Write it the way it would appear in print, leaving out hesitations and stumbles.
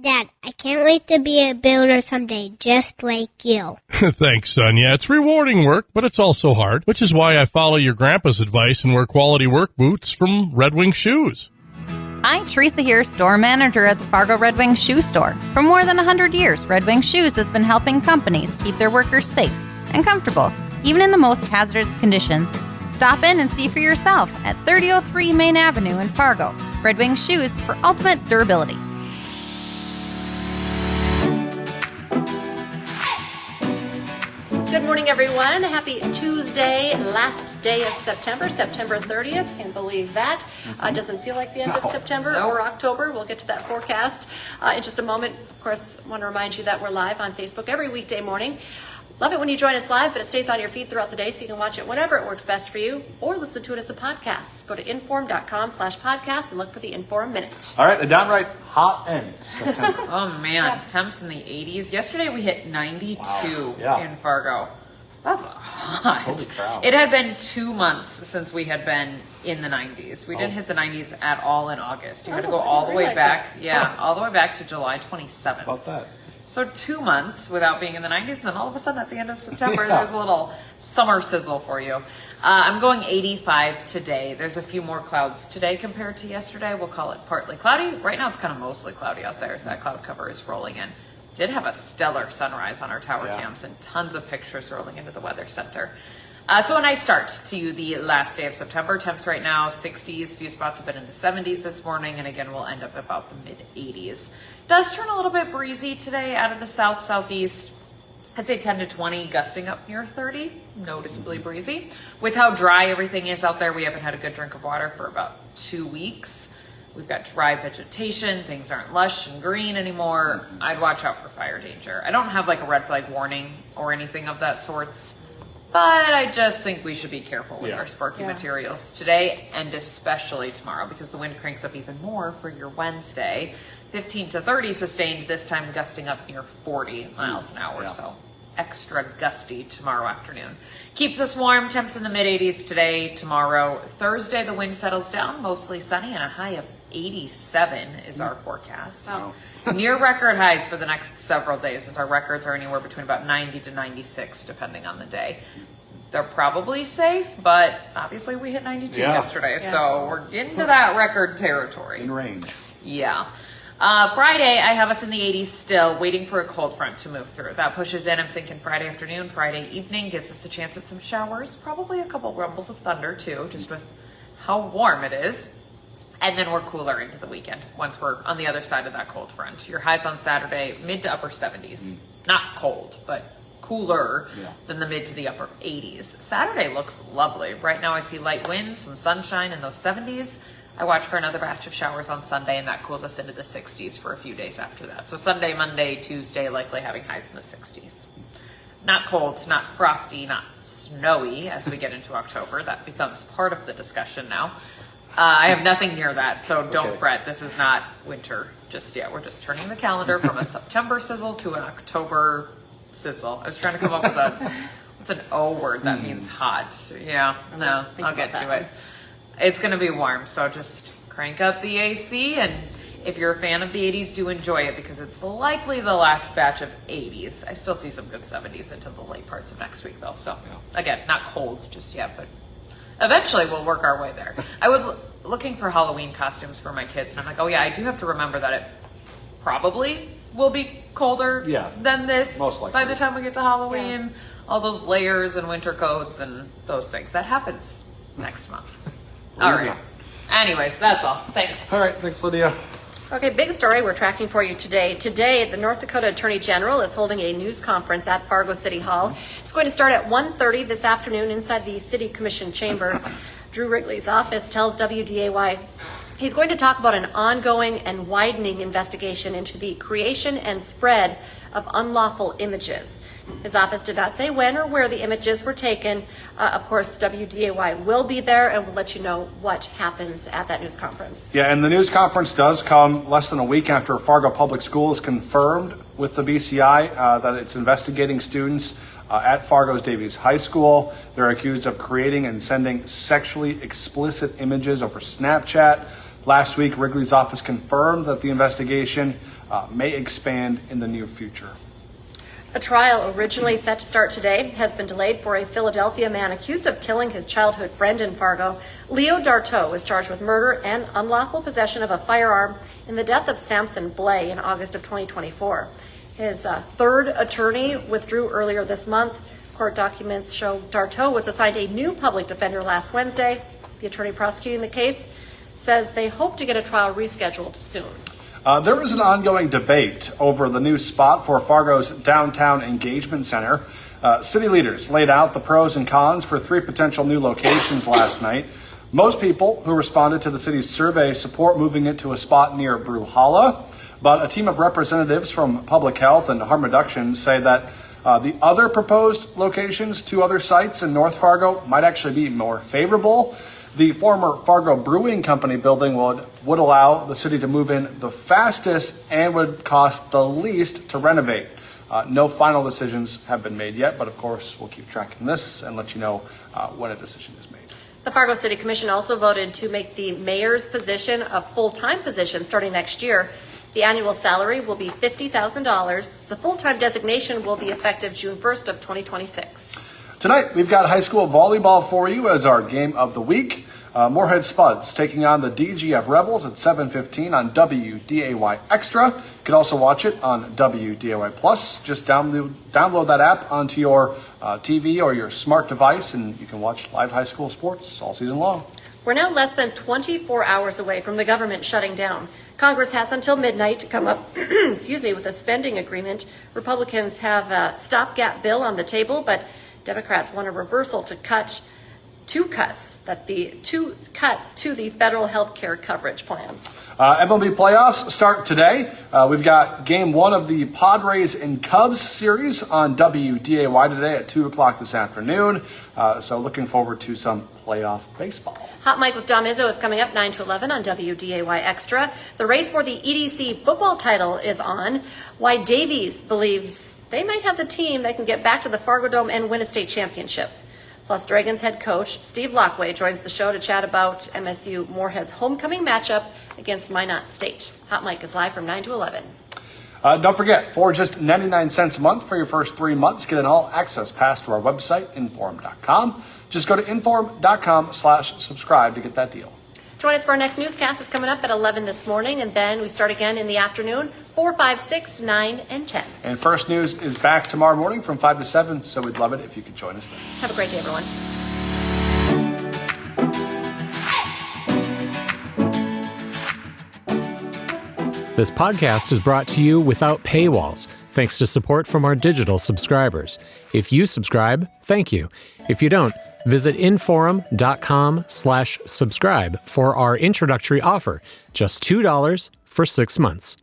Dad, I can't wait to be a builder someday, just like you. Thanks, son. Yeah, it's rewarding work, but it's also hard, which is why I follow your grandpa's advice and wear quality work boots from Red Wing Shoes. Hi, Teresa here, store manager at the Fargo Red Wing Shoe Store. For more than 100 years, Red Wing Shoes has been helping companies keep their workers safe and comfortable, even in the most hazardous conditions. Stop in and see for yourself at 3003 Main Avenue in Fargo. Red Wing Shoes for ultimate durability. Good morning, everyone. Happy Tuesday, last day of September 30th. Can't believe that. Doesn't feel like the end of September or October. We'll get to that forecast in just a moment. Of course, I want to remind you that we're live on Facebook every weekday morning. Love it when you join us live, but it stays on your feed throughout the day, so you can watch it whenever it works best for you, or listen to it as a podcast. Go to inform.com/podcast and look for the Inform Minute. All right, a downright hot end September. Oh man, temps in the 80s. Yesterday we hit 92 Yeah. in Fargo. That's hot. Holy cow. It had been 2 months since we had been in the 90s. We didn't hit the 90s at all in August. You had to go all the way back. Yeah, all the way back to July 27th. How about that? So 2 months without being in the 90s, and then all of a sudden at the end of September, there's a little summer sizzle for you. I'm going 85 today. There's a few more clouds today compared to yesterday. We'll call it partly cloudy. Right now it's kind of mostly cloudy out there as that cloud cover is rolling in. Did have a stellar sunrise on our tower cams and tons of pictures rolling into the weather center. So a nice start to the last day of September. Temps right now 60s. Few spots have been in the 70s this morning, and again we'll end up about the mid 80s. Does turn a little bit breezy today out of the southeast. I'd say 10 to 20, gusting up near 30, noticeably breezy. With how dry everything is out there, we haven't had a good drink of water for about 2 weeks. We've got dry vegetation, things aren't lush and green anymore. I'd watch out for fire danger. I don't have like a red flag warning or anything of that sorts, but I just think we should be careful with our sparky materials today and especially tomorrow, because the wind cranks up even more for your Wednesday. 15 to 30 sustained, this time gusting up near 40 miles an hour. So extra gusty tomorrow afternoon. Keeps us warm, temps in the mid 80s today, tomorrow. Thursday, the wind settles down, mostly sunny, and a high of 87 is our forecast. Near record highs for the next several days, as our records are anywhere between about 90 to 96, depending on the day. They're probably safe, but obviously we hit 92 yesterday, so we're into that record territory. In range. Yeah. Friday, I have us in the 80s still, waiting for a cold front to move through. That pushes in, I'm thinking Friday afternoon, Friday evening, gives us a chance at some showers, probably a couple rumbles of thunder too, just with how warm it is. And then we're cooler into the weekend once we're on the other side of that cold front. Your highs on Saturday, mid to upper 70s. Not cold, but cooler than the mid to the upper 80s. Saturday looks lovely. Right now I see light winds, some sunshine in those 70s. I watch for another batch of showers on Sunday, and that cools us into the 60s for a few days after that. So Sunday, Monday, Tuesday, likely having highs in the 60s. Not cold, not frosty, not snowy as we get into October. That becomes part of the discussion now. I have nothing near that, so don't fret. This is not winter just yet. We're just turning the calendar from a September sizzle to an October sizzle. I was trying to come up with what's an O word that means hot. Yeah, no, I'll get to it. It's going to be warm, so just crank up the AC, and if you're a fan of the 80s, do enjoy it, because it's likely the last batch of 80s. I still see some good 70s into the late parts of next week, though. So, again, not cold just yet, but eventually we'll work our way there. I was looking for Halloween costumes for my kids, and I'm like, oh yeah, I do have to remember that it probably will be colder than this by the time we get to Halloween. All those layers and winter coats and those things. That happens next month. All right. Anyways, that's all. Thanks. All right. Thanks, Lydia. Okay, big story we're tracking for you today. Today, the North Dakota Attorney General is holding a news conference at Fargo City Hall. It's going to start at 1:30 this afternoon inside the City Commission chambers. Drew Wrigley's office tells WDAY he's going to talk about an ongoing and widening investigation into the creation and spread of unlawful images. His office did not say when or where the images were taken. Of course, WDAY will be there and will let you know what happens at that news conference. Yeah, and the news conference does come less than a week after Fargo Public Schools confirmed with the BCI that it's investigating students at Fargo's Davies High School. They're accused of creating and sending sexually explicit images over Snapchat. Last week, Wrigley's office confirmed that the investigation may expand in the near future. A trial originally set to start today has been delayed for a Philadelphia man accused of killing his childhood friend in Fargo. Leo Darteau was charged with murder and unlawful possession of a firearm in the death of Samson Blay in August of 2024. His third attorney withdrew earlier this month. Court documents show Darteau was assigned a new public defender last Wednesday. The attorney prosecuting the case says they hope to get a trial rescheduled soon. There is an ongoing debate over the new spot for Fargo's downtown engagement center. City leaders laid out the pros and cons for 3 potential new locations last night. Most people who responded to the city's survey support moving it to a spot near Brewhalla, but a team of representatives from Public Health and Harm Reduction say that the other proposed locations, 2 other sites in North Fargo, might actually be more favorable. The former Fargo Brewing Company building would allow the city to move in the fastest and would cost the least to renovate. No final decisions have been made yet, but of course we'll keep tracking this and let you know when a decision is made. The Fargo City Commission also voted to make the mayor's position a full-time position starting next year. The annual salary will be $50,000. The full-time designation will be effective June 1st of 2026. Tonight, we've got high school volleyball for you as our game of the week. Moorhead Spuds taking on the DGF Rebels at 7:15 on WDAY Extra. You can also watch it on WDAY Plus. Just download that app onto your TV or your smart device, and you can watch live high school sports all season long. We're now less than 24 hours away from the government shutting down. Congress has until midnight to come up with a spending agreement. Republicans have a stopgap bill on the table, but Democrats want a reversal to two cuts to the federal health care coverage plans. MLB playoffs start today. We've got game 1 of the Padres and Cubs series on WDAY today at 2 o'clock this afternoon. So looking forward to some playoff baseball. Hot Mike with Dom Izzo is coming up 9 to 11 on WDAY Extra. The race for the EDC football title is on. Why Davies believes they might have the team that can get back to the Fargo Dome and win a state championship. Plus, Dragons head coach Steve Lockway joins the show to chat about MSU Moorhead's homecoming matchup against Minot State. Hot Mike is live from 9 to 11. Don't forget, for just 99 cents a month for your first 3 months, get an all-access pass to our website, inform.com. Just go to inform.com/subscribe to get that deal. Join us for our next newscast. It's coming up at 11 this morning, and then we start again in the afternoon, 4, 5, 6, 9, and 10. And First News is back tomorrow morning from 5 to 7, so we'd love it if you could join us then. Have a great day, everyone. This podcast is brought to you without paywalls, thanks to support from our digital subscribers. If you subscribe, thank you. If you don't, visit inforum.com/subscribe for our introductory offer, just $2 for 6 months.